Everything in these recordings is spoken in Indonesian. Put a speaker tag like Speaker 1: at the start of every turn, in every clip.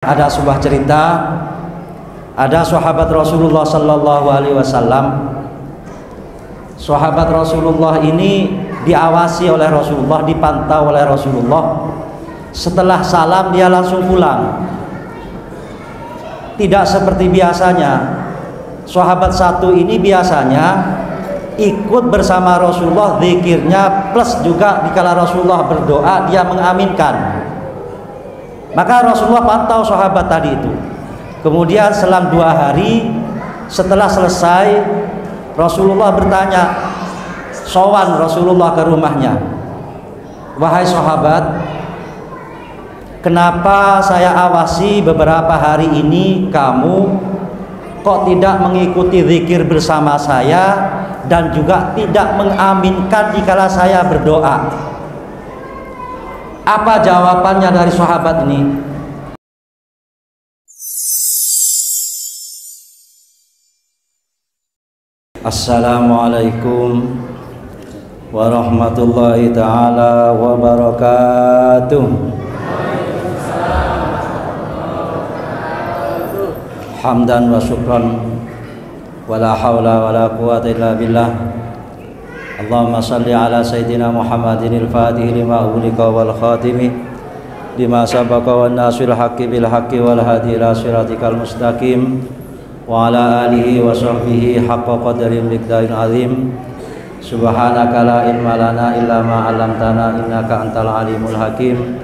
Speaker 1: Ada sebuah cerita, ada sahabat Rasulullah Sallallahu Alaihi Wasallam. Sahabat Rasulullah ini diawasi oleh Rasulullah, dipantau oleh Rasulullah. Setelah salam dia langsung pulang. Tidak seperti biasanya. Sahabat satu ini biasanya ikut bersama Rasulullah zikirnya, plus juga dikala Rasulullah berdoa dia mengaminkan. Maka Rasulullah pantau sahabat tadi itu. Kemudian selang 2 hari setelah selesai, Rasulullah bertanya, sowan Rasulullah ke rumahnya, wahai sahabat, kenapa saya awasi beberapa hari ini kamu kok tidak mengikuti zikir bersama saya dan juga tidak mengaminkan dikala saya berdoa? Apa jawabannya dari sahabat ini? Assalamualaikum warahmatullahi ta'ala wabarakatuh. Hamdan wa syukran wala hawla wala quwwata illa billah. Allahumma salli ala sayyidina Muhammadin al-Fatih lima ughliqa wal khatimi lima sabaqa wan nasil haqqi bil haqqi wal hadi ila siratikal mustaqim wa ala alihi wa sahbihi haqqa qadri miqdarin azim. Subhanaka la ilma lana illa ma 'allamtana innaka antal alimul hakim.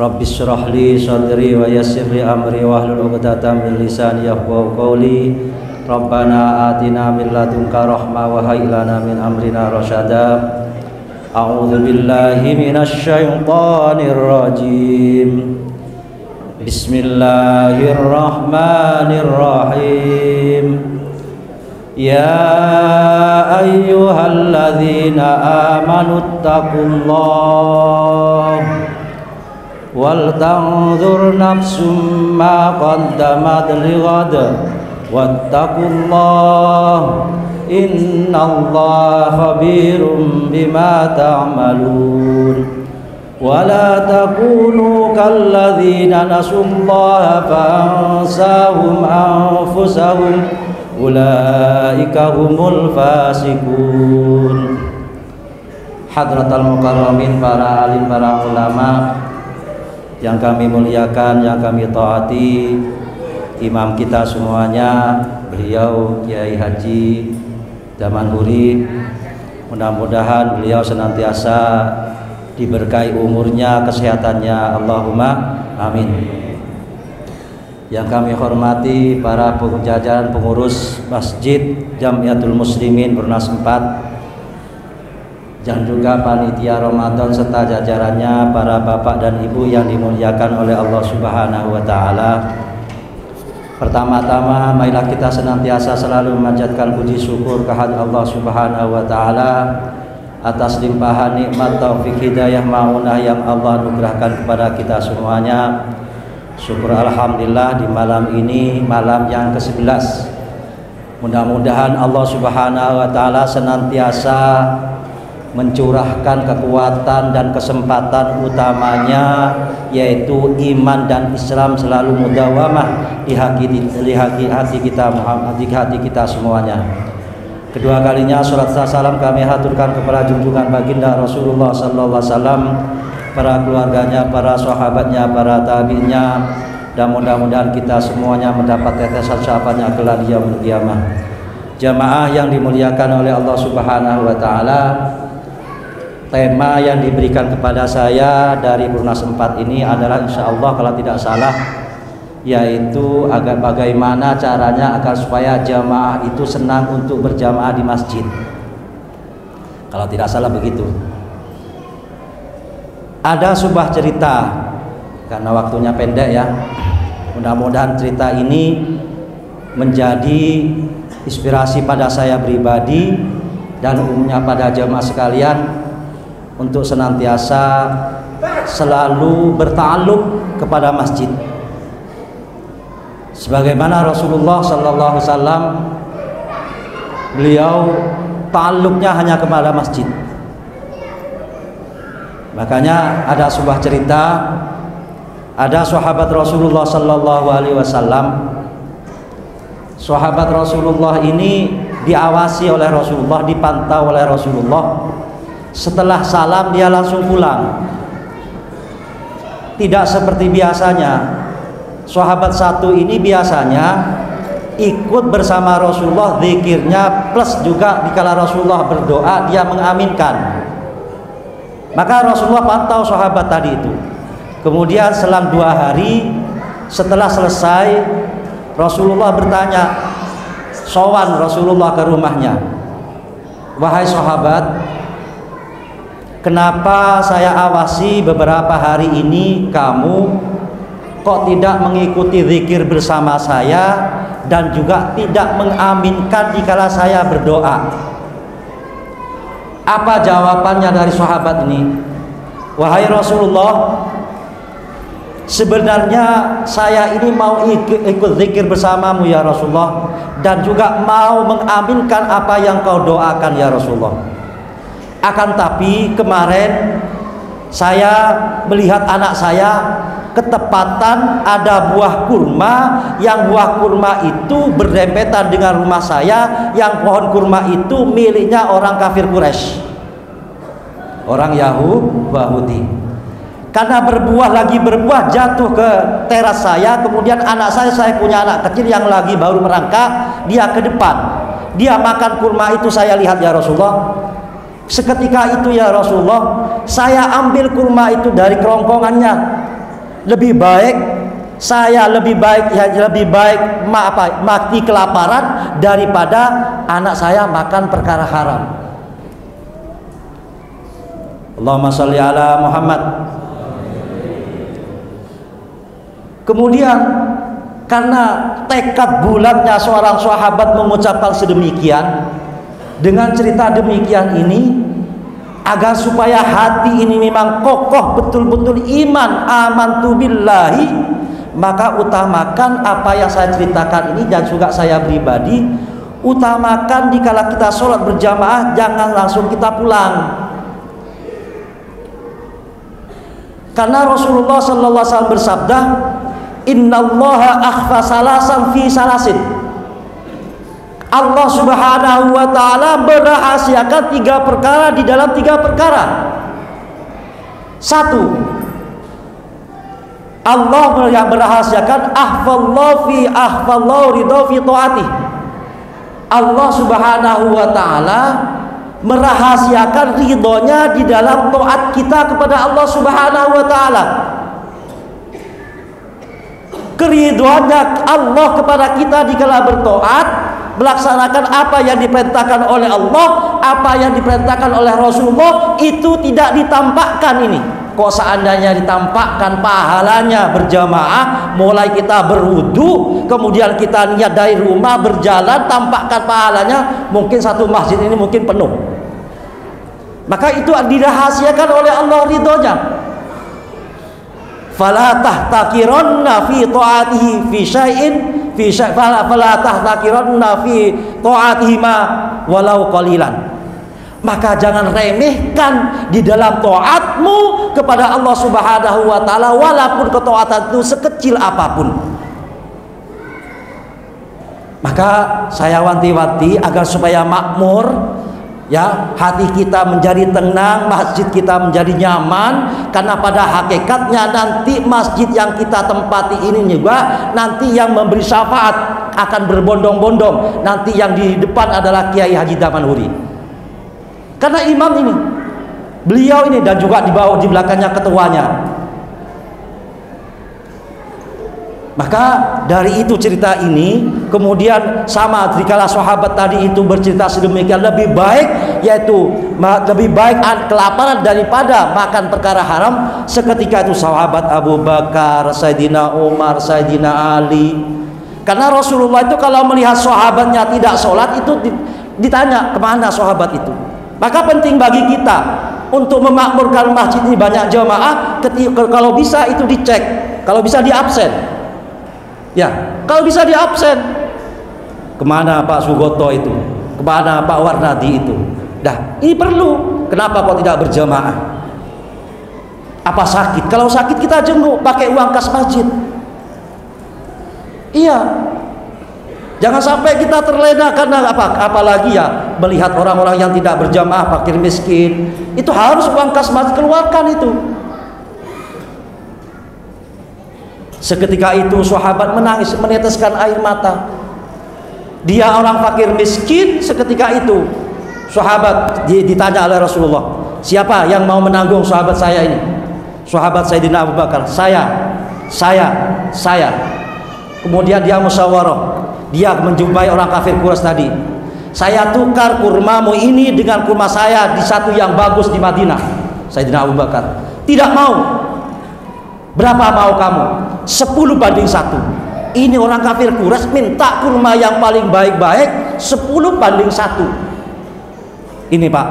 Speaker 1: Rabbis shrah li sadri wa yassir li amri wahlul 'uqdatam min lisani yafqahu qawli. Rabbana atina min ladunka rahmah wa hayyi lana min amrina rasyada. A'udzu billahi minasy syaithanir rajim. Bismillahirrahmanirrahim. Ya ayyuhalladzina amanu taqullaha wal tanzur nafsum ma qaddamat lighad wattaqullah innallaha khabirum bima ta'malun. Wala takunu kalladzina nasullaha fa'ansahum anfusahum ulaika humul fasikun. Hadratal mukarramin, para alim, para ulama yang kami muliakan, yang kami taati, imam kita semuanya, beliau Kiai Haji Damanhuri, mudah-mudahan beliau senantiasa diberkahi umurnya, kesehatannya, Allahumma amin. Yang kami hormati para jajaran pengurus Masjid Jamiatul Muslimin Perumnas 4 dan juga panitia Ramadan serta jajarannya, para bapak dan ibu yang dimuliakan oleh Allah Subhanahu wa taala. Pertama-tama marilah kita senantiasa selalu memanjatkan puji syukur kehadirat Allah Subhanahu wa taala atas limpahan nikmat taufik hidayah maunah yang Allah anugerahkan kepada kita semuanya. Syukur alhamdulillah di malam ini, malam yang ke-11. Mudah-mudahan Allah Subhanahu wa taala senantiasa mencurahkan kekuatan dan kesempatan utamanya, yaitu iman dan Islam selalu mudawamah di hati kita semuanya. Kedua kalinya salat salam kami haturkan kepada junjungan baginda Rasulullah sallallahu alaihi wasallam, para keluarganya, para sahabatnya, para tabi'innya, dan mudah-mudahan kita semuanya mendapat tetesan syafaatnya kelak di yaumul qiyamah. Jamaah yang dimuliakan oleh Allah Subhanahu wa taala, tema yang diberikan kepada saya dari Perumnas 4 ini adalah insyaallah kalau tidak salah, yaitu agar bagaimana caranya agar supaya jamaah itu senang untuk berjamaah di masjid. Kalau tidak salah begitu. Ada sebuah cerita, karena waktunya pendek ya, mudah-mudahan cerita ini menjadi inspirasi pada saya pribadi dan umumnya pada jamaah sekalian untuk senantiasa selalu bertakluk kepada masjid. Sebagaimana Rasulullah sallallahu alaihi wasallam, beliau takluknya hanya kepada masjid. Makanya ada sebuah cerita Ada sahabat Rasulullah sallallahu alaihi wasallam. Sahabat Rasulullah ini diawasi oleh Rasulullah, dipantau oleh Rasulullah. Setelah salam dia langsung pulang. Tidak seperti biasanya. Sahabat satu ini biasanya ikut bersama Rasulullah zikirnya, plus juga dikala Rasulullah berdoa dia mengaminkan. Maka Rasulullah pantau sahabat tadi itu. Kemudian selang 2 hari setelah selesai, Rasulullah bertanya, sowan Rasulullah ke rumahnya, wahai sahabat, kenapa saya awasi beberapa hari ini kamu kok tidak mengikuti zikir bersama saya dan juga tidak mengaminkan dikala saya berdoa? Apa jawabannya dari sahabat ini? Wahai Rasulullah, sebenarnya saya ini mau ikut zikir bersamamu ya Rasulullah, dan juga mau mengaminkan apa yang kau doakan ya Rasulullah. Akan tapi kemarin saya melihat anak saya ketepatan ada buah kurma, yang buah kurma itu berdempetan dengan rumah saya, yang pohon kurma itu miliknya orang kafir Quraisy, orang Yahudi. Karena lagi berbuah jatuh ke teras saya, kemudian anak saya punya anak kecil yang lagi baru merangkak, dia ke depan, dia makan kurma itu. Saya lihat ya Rasulullah, seketika itu ya Rasulullah, saya ambil kurma itu dari kerongkongannya. Lebih baik mati kelaparan daripada anak saya makan perkara haram. Allahumma sholli ala Muhammad. Kemudian karena tekad bulatnya seorang sahabat mengucapkan sedemikian, dengan cerita demikian ini, agar supaya hati ini memang kokoh betul-betul iman, amantu billahi, maka utamakan apa yang saya ceritakan ini, dan juga saya pribadi utamakan dikala kita sholat berjamaah jangan langsung kita pulang. Karena Rasulullah sallallahu alaihi wasallam bersabda, innallaha akhfa salasan fi salasin. Allah subhanahu wa ta'ala merahasiakan 3 perkara di dalam 3 perkara. 1, Allah yang merahasiakan ahfallahu ridho fi ta'atih. Allah subhanahu wa ta'ala merahasiakan ridhonya di dalam taat kita kepada Allah subhanahu wa ta'ala. Keridhoannya Allah kepada kita dikala bertaat, melaksanakan apa yang diperintahkan oleh Allah, apa yang diperintahkan oleh Rasulullah, itu tidak ditampakkan ini. Kok seandainya ditampakkan pahalanya berjamaah, mulai kita berwudu, kemudian kita niat dari rumah berjalan, tampakkan pahalanya, mungkin satu masjid ini mungkin penuh. Maka itu dirahasiakan oleh Allah ridhonya. Fala tahtakiranna fi ta'atihi fi syai'in fala tahtakiranna fi ta'atihi ma walau qalilan. Maka jangan remehkan di dalam taatmu kepada Allah Subhanahu wa taala, walaupun ketaatan itu sekecil apapun. Maka saya wanti-wanti agar supaya makmur, ya, hati kita menjadi tenang, masjid kita menjadi nyaman. Karena pada hakikatnya nanti masjid yang kita tempati ini juga nanti yang memberi syafaat akan berbondong-bondong. Nanti yang di depan adalah Kiai Haji Damanhuri. Karena imam ini, beliau ini, dan juga di bawah di belakangnya ketuanya. Maka dari itu cerita ini, kemudian sama dikala sahabat tadi itu bercerita sedemikian, lebih baik, yaitu lebih baik kelaparan daripada makan perkara haram. Seketika itu sahabat Abu Bakar, Sayyidina Umar, Sayyidina Ali. Karena Rasulullah itu kalau melihat sahabatnya tidak sholat itu ditanya kemana sahabat itu. Maka penting bagi kita untuk memakmurkan masjid ini banyak jamaah, kalau bisa itu dicek, kalau bisa di absen. Ya, kalau bisa di absen. Kemana Pak Sugoto itu? Kemana Pak Warnadi itu? Dah, ini perlu. Kenapa kok tidak berjamaah? Apa sakit? Kalau sakit kita jenguk pakai uang kas masjid. Iya. Jangan sampai kita terlena karena apa? Apalagi ya melihat orang-orang yang tidak berjamaah, fakir miskin. Itu harus uang kas masjid keluarkan itu. Seketika itu sahabat menangis, meneteskan air mata. Dia orang fakir miskin. Seketika itu sahabat ditanya oleh Rasulullah, siapa yang mau menanggung sahabat saya ini? Sahabat Sayyidina Abu Bakar, saya. Kemudian dia musyawarah, dia menjumpai orang kafir Quraisy tadi. Saya tukar kurmamu ini dengan kurma saya di satu yang bagus di Madinah. Sayyidina Abu Bakar tidak mau. Berapa mau kamu? 10/1. Ini orang kafir Quraisy minta kurma yang paling baik-baik 10/1. Ini Pak.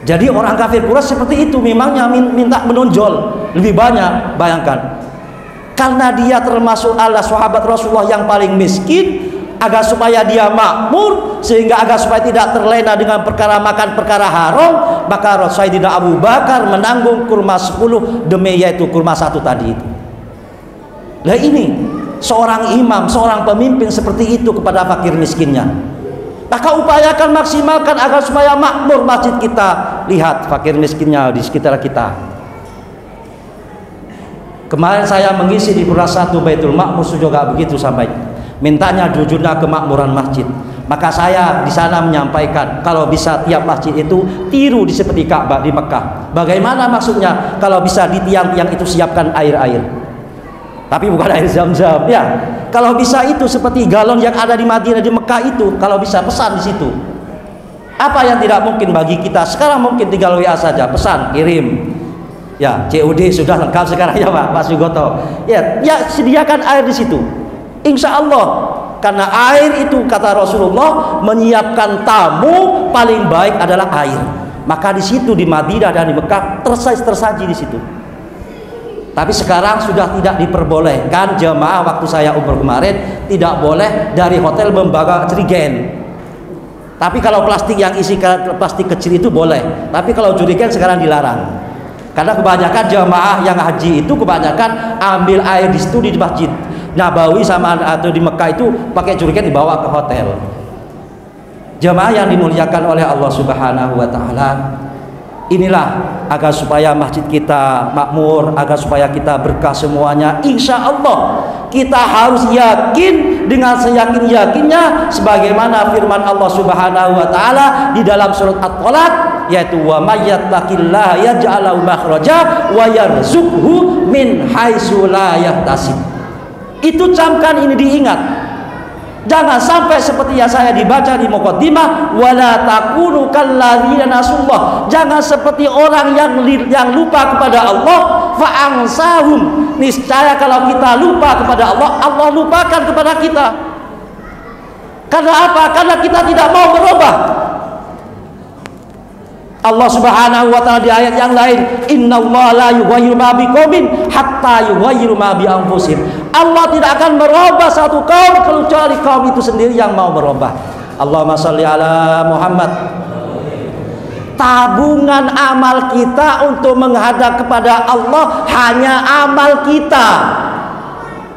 Speaker 1: Jadi orang kafir Quraisy seperti itu, memangnya minta menonjol lebih banyak. Bayangkan, karena dia termasuk ala sahabat Rasulullah yang paling miskin, agar supaya dia makmur, sehingga agar supaya tidak terlena dengan perkara makan perkara haram, maka Sayyidina Abu Bakar menanggung kurma 10 demi yaitu kurma 1 tadi itu. Nah ini seorang imam, seorang pemimpin seperti itu kepada fakir miskinnya. Maka upayakan maksimalkan agar supaya makmur masjid kita. Lihat fakir miskinnya di sekitar kita. Kemarin saya mengisi di Pura 1 Baitul Makmur juga begitu sampai mintanya dujuna kemakmuran masjid. Maka saya di sana menyampaikan kalau bisa tiap masjid itu tiru di seperti Ka'bah di Mekah. Bagaimana maksudnya? Kalau bisa di tiang-tiang itu siapkan air-air. Tapi bukan air Zam-Zam ya. Kalau bisa itu seperti galon yang ada di Madinah di Mekah itu, kalau bisa pesan di situ. Apa yang tidak mungkin bagi kita sekarang, mungkin tinggal WA saja, pesan, kirim. Ya, COD sudah lengkap sekarang ya Pak Sugoto. Ya, sediakan air di situ. Insya Allah, karena air itu kata Rasulullah menyiapkan tamu paling baik adalah air. Maka di situ di Madinah dan di Mekah tersaji di situ. Tapi sekarang sudah tidak diperbolehkan jemaah. Waktu saya umroh kemarin tidak boleh dari hotel membawa jerigen. Tapi kalau plastik yang isi plastik kecil itu boleh. Tapi kalau jerigen sekarang dilarang. Karena kebanyakan jemaah yang haji itu kebanyakan ambil air di situ di Masjid Nabawi sama atau di Mekah itu pakai jerigen dibawa ke hotel. Jemaah yang dimuliakan oleh Allah Subhanahu wa taala, inilah agar supaya masjid kita makmur, agar supaya kita berkah semuanya. Insya Allah kita harus yakin dengan seyakin-yakinnya sebagaimana firman Allah Subhanahu wa taala di dalam surat At-Talaq, yaitu wa may yattaqillaha yaj'al lahu makhraja wa yarzuqhu min haitsu la yahtasib. Itu camkan, ini diingat. Jangan sampai seperti yang saya dibaca di muqaddimah, wala takunu kalladzina nasullah. Jangan seperti orang yang lupa kepada Allah, fa'ansahum. Niscaya kalau kita lupa kepada Allah, Allah lupakan kepada kita. Karena apa? Karena kita tidak mau berubah. Allah Subhanahu wa taala di ayat yang lain, innallaha la yughayyiru ma biqaumin hatta yughayyiru ma bi anfusihim. Allah tidak akan merubah satu kaum kecuali kaum itu sendiri yang mau berubah. Allahumma shalli ala Muhammad. Tabungan amal kita untuk menghadap kepada Allah hanya amal kita.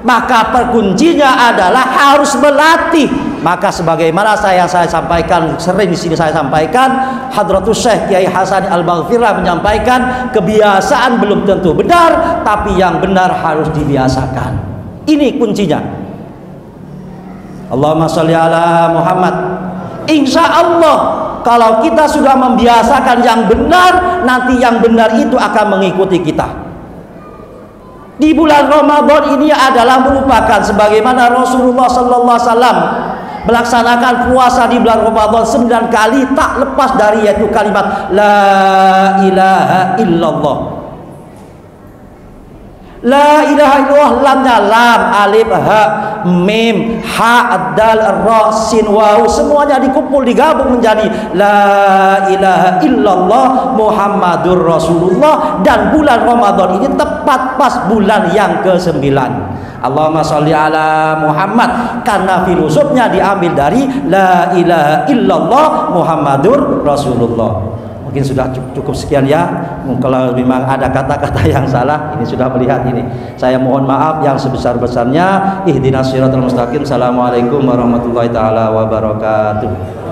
Speaker 1: Maka perkuncinya adalah harus berlatih. Maka sebagaimana saya sampaikan sering di sini saya sampaikan, Hadratus Syekh Kiai Hasan Al-Maghfirah menyampaikan kebiasaan belum tentu benar, tapi yang benar harus dibiasakan. Ini kuncinya. Allahumma sholli ala Muhammad. Insya Allah kalau kita sudah membiasakan yang benar, nanti yang benar itu akan mengikuti kita. Di bulan Ramadan ini adalah merupakan sebagaimana Rasulullah sallallahu alaihi wasallam melaksanakan puasa di bulan Ramadan 9 kali tak lepas dari yaitu kalimat la ilaha illallah. La ilaha illallah, lamnya lam, alif, ha, mim, ha, dal, ra, sin, waw, semuanya dikumpul digabung menjadi la ilaha illallah Muhammadur Rasulullah. Dan bulan Ramadan ini tepat pas bulan yang ke-9. Allahumma sholli ala Muhammad, karena filosofnya diambil dari la ilaha illallah Muhammadur Rasulullah. Mungkin sudah cukup sekian ya. Kalau memang ada kata-kata yang salah, ini sudah melihat ini. Saya mohon maaf yang sebesar-besarnya. Ihdinas siratal mustaqim. Assalamualaikum warahmatullahi taala wabarakatuh.